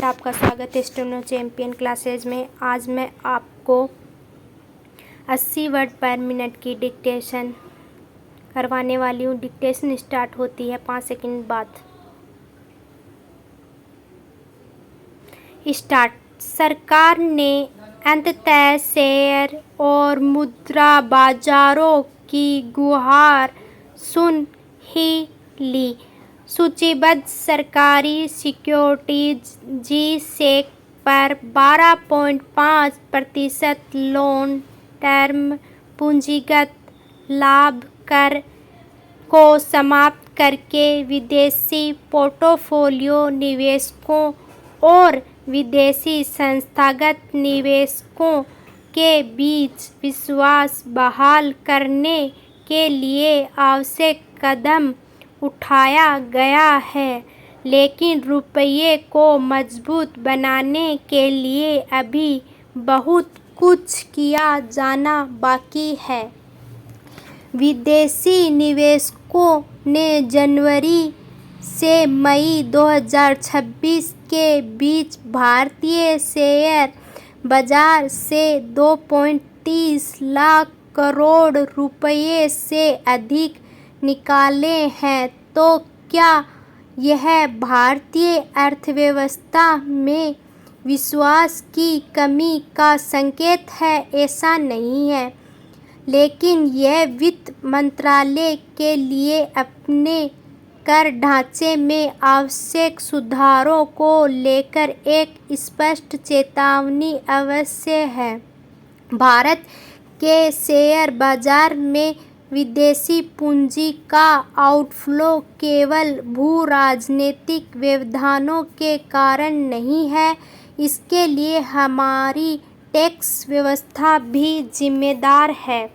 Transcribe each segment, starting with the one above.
आपका स्वागत है स्टेनो चैंपियन क्लासेज में। आज मैं आपको 80 वर्ड पर मिनट की डिक्टेशन करवाने वाली हूँ। डिक्टेशन स्टार्ट होती है 5 सेकंड बाद। स्टार्ट। सरकार ने अंततः शेयर और मुद्रा बाजारों की गुहार सुन ही ली। सूचीबद्ध सरकारी सिक्योरिटीज जी-सेक पर 12.5% लॉन्ग टर्म पूंजीगत लाभ कर को समाप्त करके विदेशी पोर्टफोलियो निवेशकों और विदेशी संस्थागत निवेशकों के बीच विश्वास बहाल करने के लिए आवश्यक कदम उठाया गया है, लेकिन रुपये को मजबूत बनाने के लिए अभी बहुत कुछ किया जाना बाकी है। विदेशी निवेशकों ने जनवरी से मई 2026 के बीच भारतीय शेयर बाजार से 2.30 लाख करोड़ रुपये से अधिक निकाले हैं। तो क्या यह भारतीय अर्थव्यवस्था में विश्वास की कमी का संकेत है? ऐसा नहीं है, लेकिन यह वित्त मंत्रालय के लिए अपने कर ढांचे में आवश्यक सुधारों को लेकर एक स्पष्ट चेतावनी अवश्य है। भारत के शेयर बाजार में विदेशी पूंजी का आउटफ्लो केवल भू-राजनीतिक व्यवधानों के कारण नहीं है, इसके लिए हमारी टैक्स व्यवस्था भी जिम्मेदार है।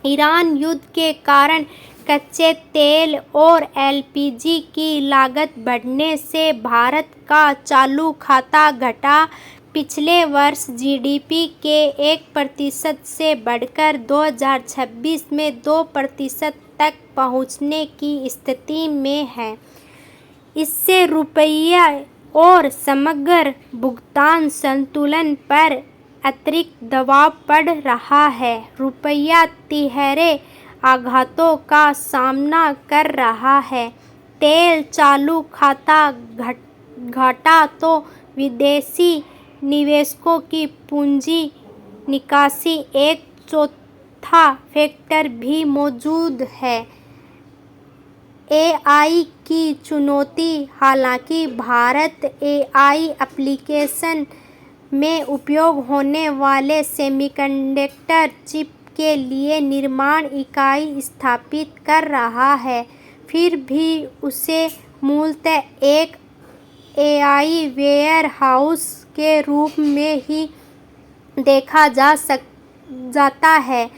ईरान युद्ध के कारण कच्चे तेल और एलपीजी की लागत बढ़ने से भारत का चालू खाता घटा। पिछले वर्ष जीडीपी के 1% से बढ़कर 2026 में 2% तक पहुंचने की स्थिति में है। इससे रुपया और समग्र भुगतान संतुलन पर अतिरिक्त दबाव पड़ रहा है। रुपया तिहरे आघातों का सामना कर रहा है। तेल चालू खाता घटा तो विदेशी निवेशकों की पूंजी निकासी एक चौथा फैक्टर भी मौजूद है। एआई की चुनौती। हालांकि भारत एआई एप्लीकेशन में उपयोग होने वाले सेमीकंडक्टर चिप के लिए निर्माण इकाई स्थापित कर रहा है, फिर भी उसे मूलतः एक एआई वेयरहाउस के रूप में ही देखा जाता है,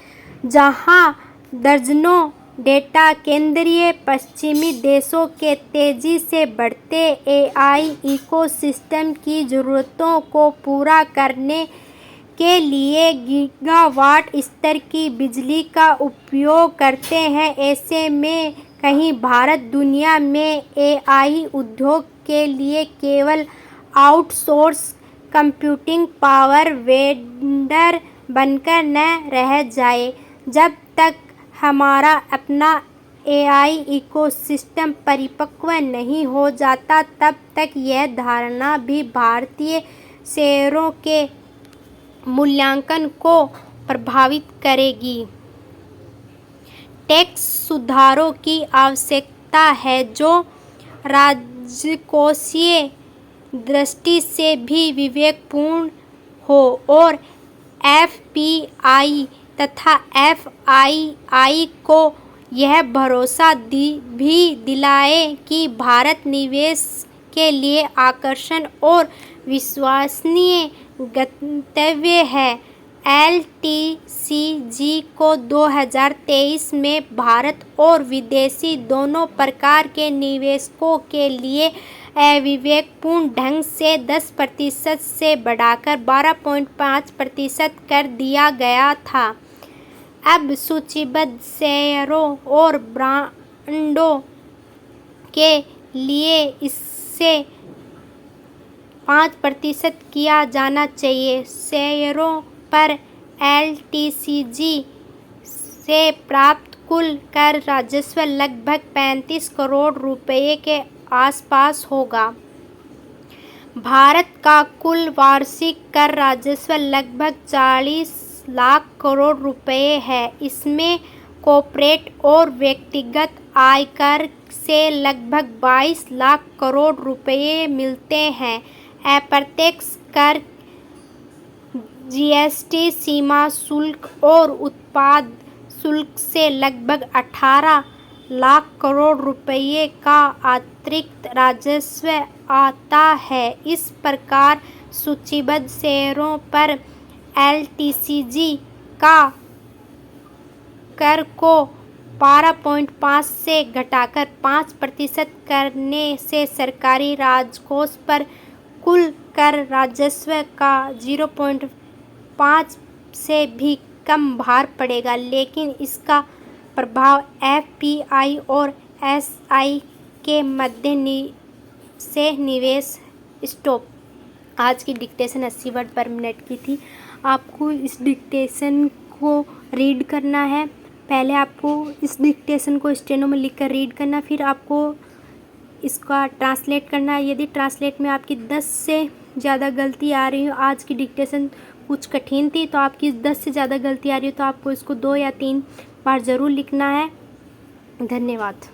जहां दर्जनों डेटा केंद्रीय पश्चिमी देशों के तेजी से बढ़ते एआई इकोसिस्टम की ज़रूरतों को पूरा करने के लिए गीगावाट स्तर की बिजली का उपयोग करते हैं। ऐसे में कहीं भारत दुनिया में एआई उद्योग के लिए केवल आउटसोर्स कंप्यूटिंग पावर वेंडर बनकर न रह जाए। जब तक हमारा अपना एआई इकोसिस्टम परिपक्व नहीं हो जाता, तब तक यह धारणा भी भारतीय शेयरों के मूल्यांकन को प्रभावित करेगी। टैक्स सुधारों की आवश्यकता है जो राजकोषीय दृष्टि से भी विवेकपूर्ण हो और एफपीआई तथा एफआईआई को यह भरोसा भी दिलाए कि भारत निवेश के लिए आकर्षण और विश्वसनीय गंतव्य है। एलटीसीजी को 2023 में भारत और विदेशी दोनों प्रकार के निवेशकों के लिए अविवेकपूर्ण ढंग से 10% से बढ़ाकर 12.5% कर दिया गया था। अब सूचीबद्ध शेयरों और बॉन्डों के लिए इससे 5% किया जाना चाहिए। शेयरों पर LTCG से प्राप्त कुल कर राजस्व लगभग 35 करोड़ रुपए के आसपास होगा। भारत का कुल वार्षिक कर राजस्व लगभग 40 लाख करोड़ रुपए है। इसमें कॉर्पोरेट और व्यक्तिगत आयकर से लगभग 22 लाख करोड़ रुपए मिलते हैं। अप्रत्यक्ष कर GST, सीमा शुल्क और उत्पाद शुल्क से लगभग 18 लाख करोड़ रुपए का अतिरिक्त राजस्व आता है। इस प्रकार सूचीबद्ध शेयरों पर LTCG का कर को 12.5 से घटाकर 5% करने से सरकारी राजकोष पर कुल कर राजस्व का 0.5 से भी कम भार पड़ेगा, लेकिन इसका प्रभाव FPI और SI के मध्य से निवेश स्टॉप। आज की डिक्टेशन 80 वर्ड पर मिनट की थी। आपको इस डिक्टेशन को रीड करना है। पहले आपको इस डिक्टेशन को स्टेनो में लिखकर रीड करना, फिर आपको इसका ट्रांसलेट करना है। यदि ट्रांसलेट में आपकी 10 से ज़्यादा गलती आ रही हो, आज की डिक्टेशन कुछ कठिन थी तो आपकी 10 से ज़्यादा गलती आ रही हो तो आपको इसको 2 या 3 बार ज़रूर लिखना है। धन्यवाद।